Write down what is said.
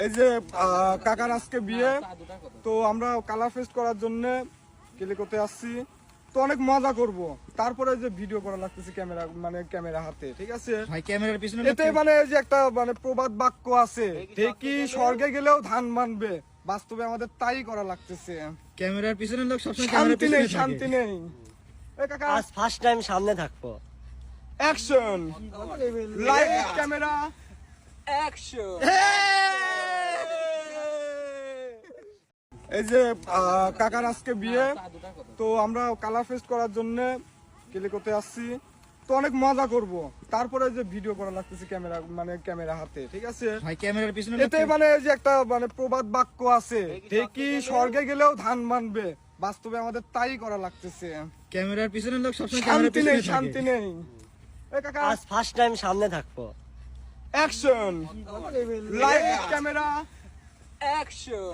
এই যে কাকার আজকে বিয়ে, তো আমরা কালার ফেস্ট করার জন্য কেলিকোতে আসছি, তো অনেক মজা করব। তারপরে যে ভিডিও করা লাগতেছে ক্যামেরা হাতে, ঠিক আছে ভাই ক্যামেরার পিছনে এতে যে একটা প্রবাদ বাক্য আছে, ঠিকই স্বর্গে গেলেও ধান মানবে, বাস্তবে আমাদের তাই করা লাগতেছে। ক্যামেরার পিছনে লোক সবসময় শান্তি নেই, শান্তি নেই। এই কাকা আজ ফার্স্ট টাইম সামনে থাকবো। Action, live camera action. এই যে কাকার আজকে বিয়ে, তো আমরা কালার ফেস্ট করার জন্য কেলিকোতে আসছি, তো অনেক মজা করব। তারপরে যে ভিডিও করা লাগতেছে ক্যামেরা হাতে, ঠিক আছে ভাই ক্যামেরার পিছনে এতে যে একটা প্রবাদ বাক্য আছে, ঠিকই স্বর্গে গেলেও ধান মানবে, বাস্তবে আমাদের তাই করা লাগতেছে। ক্যামেরার পিছনে লোক সবসময় শান্তি নেই, শান্তি নেই। এই কাকা আজ ফার্স্ট টাইম সামনে থাকবো। Action, live camera action.